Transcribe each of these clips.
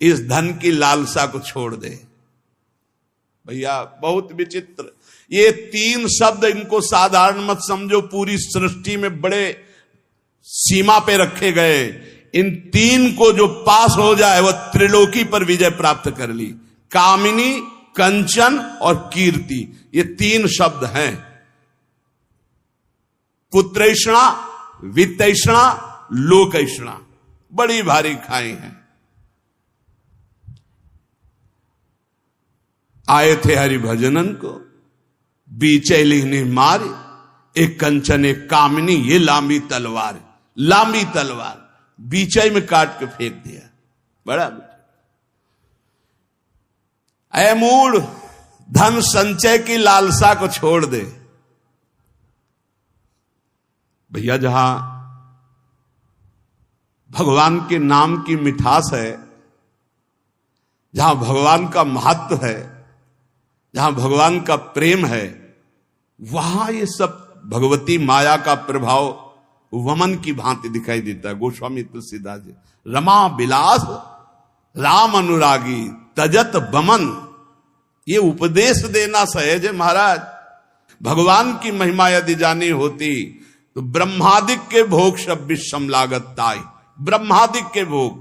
इस धन की लालसा को छोड़ दे। भैया बहुत विचित्र, ये 3 शब्द, इनको साधारण मत समझो, पूरी सृष्टि में बड़े सीमा पे रखे गए। इन 3 को जो पास हो जाए वह त्रिलोकी पर विजय प्राप्त कर ली। कामिनी, कंचन और कीर्ति, ये 3 शब्द हैं। पुत्रैषणा, वित्तैषणा, लोकैषणा, बड़ी भारी खाई हैं। आए थे हरि भजनन को, बीचे लिखने मारे, एक कंचन एक कामिनी, ये लांबी तलवार, लांबी तलवार बीचे में काट के फेंक दिया। बड़ा ऐ मूढ़, धन संचय की लालसा को छोड़ दे। भैया जहां भगवान के नाम की मिठास है, जहां भगवान का महत्व है, जहां भगवान का प्रेम है, वहां ये सब भगवती माया का प्रभाव वमन की भांति दिखाई देता है। गोस्वामी तुलसीदास जी, रमा बिलास राम अनुरागी तजत बमन, ये उपदेश देना सहज है महाराज। भगवान की महिमा यदि जानी होती तो ब्रह्मादिक के भोग सब विषम लागत ताई, ब्रह्मादिक के भोग।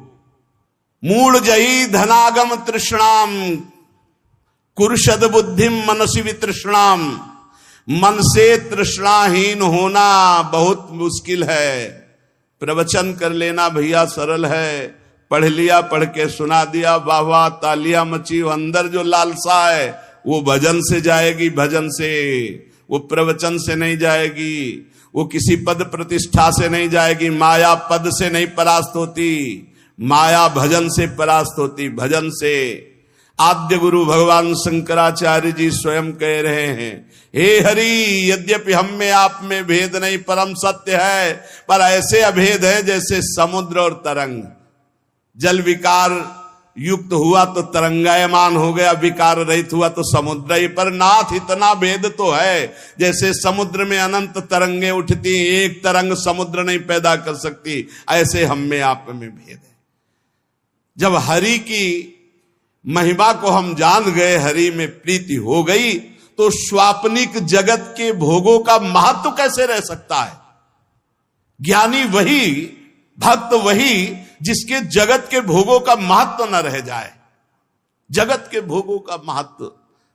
मूढ़ जही धनागम तृष्णाम, कुरुषद बुद्धिम मनसी वितृष्णाम, मन से तृष्णाहीन होना बहुत मुश्किल है। प्रवचन कर लेना भैया सरल है, पढ़ लिया, पढ़ के सुना दिया, वाह वाह तालियां मची, अंदर जो लालसा है वो भजन से जाएगी, भजन से, वो प्रवचन से नहीं जाएगी, वो किसी पद प्रतिष्ठा से नहीं जाएगी। माया पद से नहीं परास्त होती, माया भजन से परास्त होती, भजन से। आद्य गुरु भगवान शंकराचार्य जी स्वयं कह रहे हैं, हे हरि, यद्यपि हम में आप में भेद नहीं, परम सत्य है, पर ऐसे अभेद है जैसे समुद्र और तरंग। जल विकार युक्त हुआ तो तरंगायमान हो गया, विकार रहित हुआ तो समुद्र ही। पर नाथ इतना भेद तो है, जैसे समुद्र में अनंत तरंगे उठती, एक तरंग समुद्र नहीं पैदा कर सकती, ऐसे हम में आप में भेद है। जब हरि की महिमा को हम जान गए, हरि में प्रीति हो गई, तो स्वाप्निक जगत के भोगों का महत्व कैसे रह सकता है। ज्ञानी वही, भक्त वही जिसके जगत के भोगों का महत्व न रह जाए। जगत के भोगों का महत्व,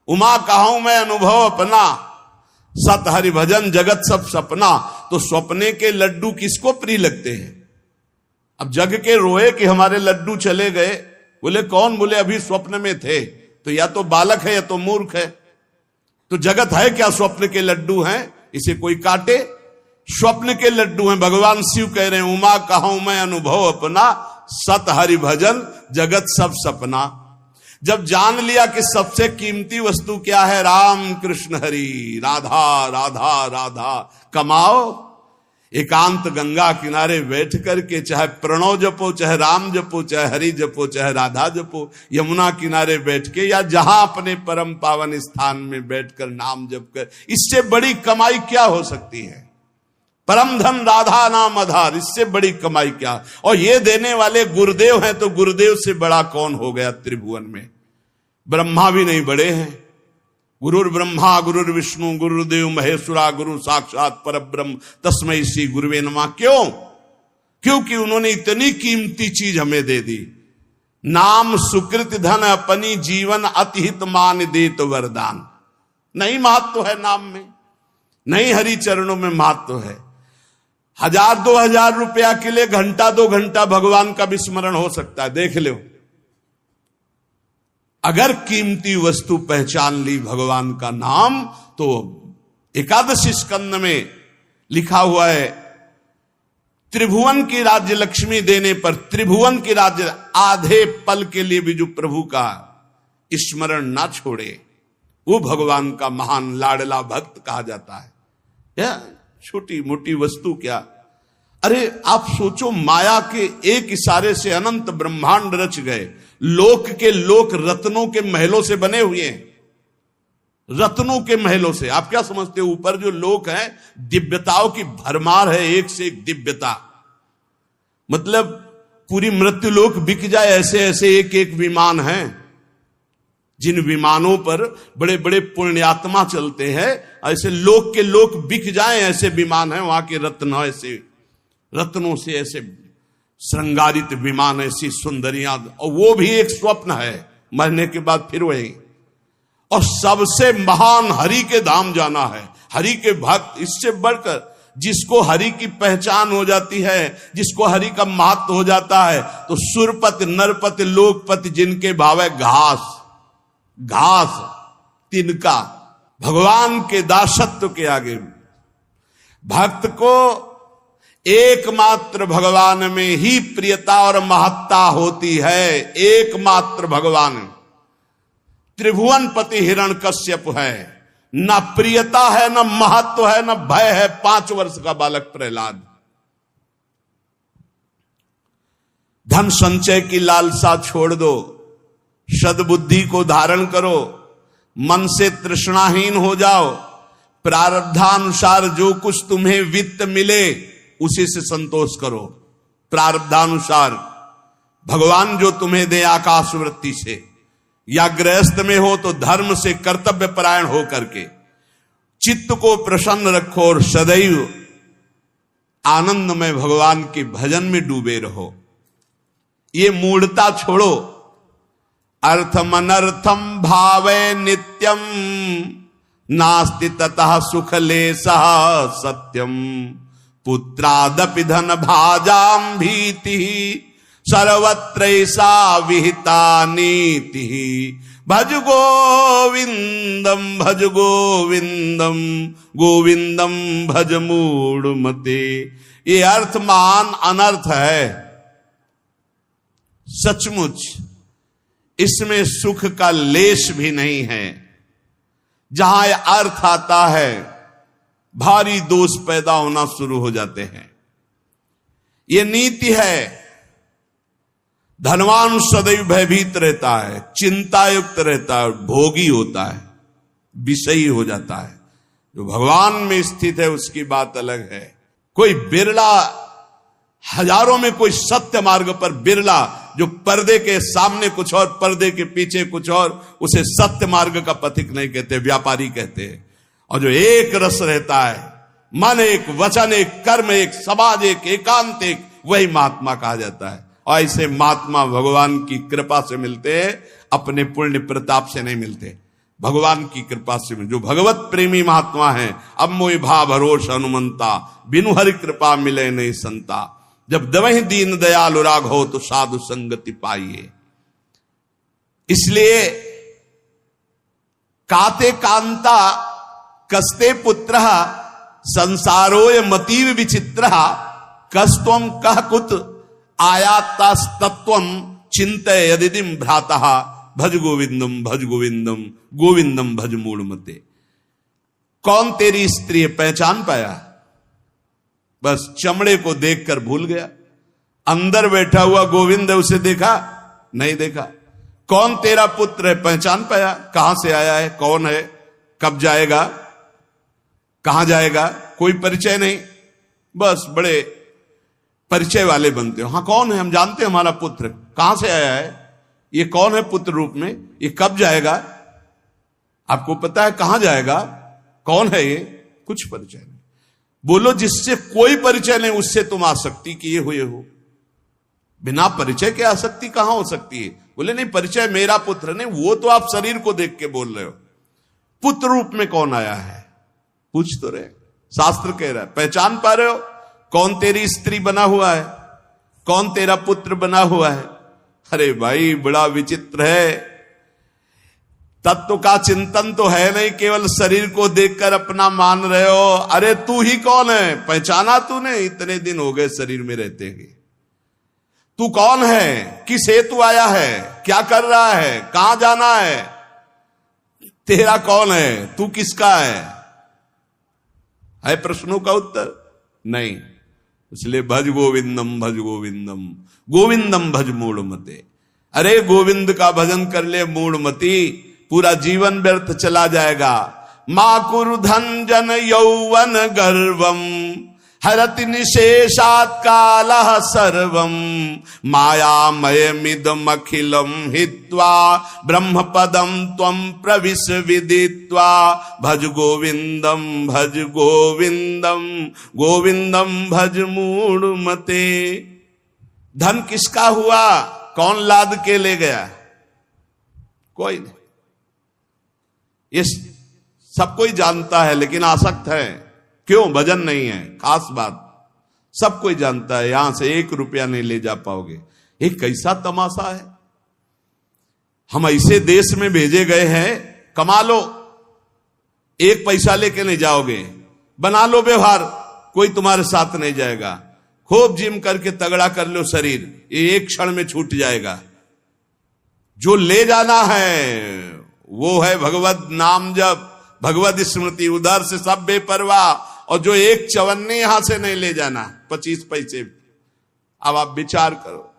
उमा कहूं मैं अनुभव अपना, सत हरि भजन जगत सब सपना। तो स्वप्ने के लड्डू किसको प्रिय लगते हैं। अब जग के रोए कि हमारे लड्डू चले गए, बोले कौन, बोले अभी स्वप्न में थे। तो या तो बालक है या तो मूर्ख है। तो जगत है क्या, स्वप्न के लड्डू हैं, इसे कोई काटे। स्वप्न के लड्डू हैं। भगवान शिव कह रहे हैं, उमा कहूं मैं अनुभव अपना, सत हरि भजन जगत सब सपना। जब जान लिया कि सबसे कीमती वस्तु क्या है, राम कृष्ण हरि, राधा राधा राधा, कमाओ एकांत गंगा किनारे बैठ करके, चाहे प्रणव जपो, चाहे राम जपो, चाहे हरि जपो, चाहे राधा जपो, यमुना किनारे बैठ के, या जहां अपने परम पावन स्थान में बैठकर नाम जप कर, इससे बड़ी कमाई क्या हो सकती है। परम धन राधा नाम आधार, इससे बड़ी कमाई क्या। और ये देने वाले गुरुदेव हैं, तो गुरुदेव से बड़ा कौन हो गया त्रिभुवन में। ब्रह्मा भी नहीं बड़े हैं। गुरुर ब्रह्मा गुरुर विष्णु गुरुदेव महेश्वरा, गुरु साक्षात परब्रह्म तस्मै श्री गुरुवे नमः। क्यों? क्योंकि उन्होंने इतनी कीमती चीज हमें दे दी। नाम सुकृत धन अपनी जीवन अतिहित मान देत वरदान। नहीं महत्व है नाम में, नहीं हरि चरणों में महत्व है। 1000-2000 रुपया के लिए घंटा 2 घंटा भगवान का विस्मरण हो सकता है, देख लो। अगर कीमती वस्तु पहचान ली भगवान का नाम, तो एकादशी स्कंद में लिखा हुआ है, त्रिभुवन की राज्य लक्ष्मी देने पर, त्रिभुवन की राज्य, आधे पल के लिए भी जो प्रभु का स्मरण ना छोड़े, वो भगवान का महान लाडला भक्त कहा जाता है। या छोटी मोटी वस्तु क्या। अरे आप सोचो, माया के एक इशारे से अनंत ब्रह्मांड रच गए। लोक के लोक रत्नों के महलों से बने हुए हैं, रत्नों के महलों से। आप क्या समझते हो, ऊपर जो लोक है, दिव्यताओं की भरमार है, एक से एक दिव्यता। मतलब पूरी मृत्युलोक बिक जाए, ऐसे ऐसे एक एक विमान हैं, जिन विमानों पर बड़े बड़े पुण्यात्मा चलते हैं, ऐसे लोक के लोक बिक जाएं, ऐसे विमान हैं। वहां के रत्न ऐसे, रत्नों से ऐसे श्रृंगारित विमान, ऐसी सुंदरियां, और वो भी एक स्वप्न है, मरने के बाद फिर वही। और सबसे महान हरि के धाम जाना है, हरि के भक्त, इससे बढ़कर जिसको हरि की पहचान हो जाती है, जिसको हरि का महत्व हो जाता है, तो सुरपति नरपति लोकपति जिनके भाव है घास घास तिनका, भगवान के दासत्व के आगे भक्त को एकमात्र भगवान में ही प्रियता और महत्ता होती है। एकमात्र भगवान त्रिभुवन पति हिरण्यकश्यप है, न प्रियता है, न महत्व है, न भय है। 5 वर्ष का बालक प्रहलाद। धन संचय की लालसा छोड़ दो, सद्बुद्धि को धारण करो, मन से तृष्णाहीन हो जाओ, प्रारब्धानुसार जो कुछ तुम्हें वित्त मिले उसी से संतोष करो। प्रारब्धानुसार भगवान जो तुम्हें दे आकाश वृत्ति से, या गृहस्थ में हो तो धर्म से कर्तव्य परायण हो करके चित्त को प्रसन्न रखो और सदैव आनंद में भगवान के भजन में डूबे रहो। ये मूढ़ता छोड़ो। अर्थम अनर्थम भावे नित्यम नास्ति ततः सुख लेशः सत्यम पुत्रादपि धन भाजाम भीति सर्वत्रैसा विहिता नीति भज गोविंदम भज गोविंदम गोविंदम भज मूढ़मते। ये अर्थ मान अनर्थ है, सचमुच इसमें सुख का लेश भी नहीं है। जहां यह अर्थ आता है भारी दोष पैदा होना शुरू हो जाते हैं। यह नीति है। धनवान सदैव भयभीत रहता है, चिंतायुक्त रहता है, भोगी होता है, विषयी हो जाता है। जो भगवान में स्थित है उसकी बात अलग है। कोई बिरला, हजारों में कोई सत्य मार्ग पर बिरला, जो पर्दे के सामने कुछ और पर्दे के पीछे कुछ और, उसे सत्य मार्ग का पथिक नहीं कहते, व्यापारी कहते हैं। और जो एक रस रहता है, मन एक, वचन एक, कर्म एक, समाज एक, एकांत एक, वही महात्मा कहा जाता है। और ऐसे महात्मा भगवान की कृपा से मिलते हैं, अपने पुण्य प्रताप से नहीं मिलते, भगवान की कृपा से मिलते। जो भगवत प्रेमी महात्मा है, अब मोहि भा भरोस हनुमंता, बिनु हरि कृपा मिले नहीं संता। जब दवहि दीन दयाल राग हो तो साधु संगति पाइए। इसलिए काते कांता कस्ते पुत्र संसारोय मतीव विचित्र कस्तम कह कुत आयातास्तत्वम चिंतय यदिदिम भ्रातः भज गोविंदम भज गोविंदम गोविंदम भज मूढ़मते। कौन तेरी स्त्री? पहचान पाया? बस चमड़े को देखकर भूल गया। अंदर बैठा हुआ गोविंद है, उसे देखा नहीं देखा। कौन तेरा पुत्र है? पहचान पाया? कहां से आया है, कौन है, कब जाएगा, कहां जाएगा, कोई परिचय नहीं। बस बड़े परिचय वाले बनते हो। हाँ कौन है, हम जानते हैं हमारा पुत्र, कहां से आया है, ये कौन है पुत्र रूप में, ये कब जाएगा, आपको पता है कहां जाएगा, कौन है ये, कुछ परिचय नहीं। बोलो जिससे कोई परिचय नहीं उससे तुम आसक्ति किए हुए हो। बिना परिचय के आसक्ति कहां हो सकती है? बोले नहीं परिचय मेरा पुत्र नहीं, वो तो आप शरीर को देख के बोल रहे हो। पुत्र रूप में कौन आया है पूछ तो रहे। शास्त्र कह रहा है, पहचान पा रहे हो कौन तेरी स्त्री बना हुआ है, कौन तेरा पुत्र बना हुआ है? अरे भाई बड़ा विचित्र है। तत्व का चिंतन तो है नहीं, केवल शरीर को देखकर अपना मान रहे हो। अरे तू ही कौन है, पहचाना तूने? इतने दिन हो गए शरीर में रहते हैं। तू कौन है, किस हेतु आया है, क्या कर रहा है, कहां जाना है, तेरा कौन है, तू किसका है प्रश्नों का उत्तर नहीं। इसलिए भज गोविंदम भज गोविंदम गोविंदम भज मूढ़मते। अरे गोविंद का भजन कर ले मूढ़मती, पूरा जीवन व्यर्थ चला जाएगा। मां कुरु धन जन यौवन गर्वम हरति निशेषात् कालः सर्वं मायामयमिदमखिलं हित्वा ब्रह्मपदं त्वं प्रविश विदित्वा भज गोविंदम गोविंदम भज मूढ़मते। धन किसका हुआ? कौन लाद के ले गया? कोई नहीं। ये सब कोई जानता है लेकिन आसक्त है। क्यों? भजन नहीं है। खास बात, सब कोई जानता है यहां से 1 रुपया नहीं ले जा पाओगे। एक कैसा तमाशा है। हम ऐसे देश में भेजे गए हैं, कमा लो, 1 पैसा लेके नहीं जाओगे, बना लो व्यवहार, कोई तुम्हारे साथ नहीं जाएगा। खूब जिम करके तगड़ा कर लो शरीर, ये एक क्षण में छूट जाएगा। जो ले जाना है वो है भगवत नाम जप, भगवत स्मृति, उधर से सब बेपरवाह। और जो 1 चवन्नी यहां से नहीं ले जाना, 25 पैसे। अब आप विचार करो,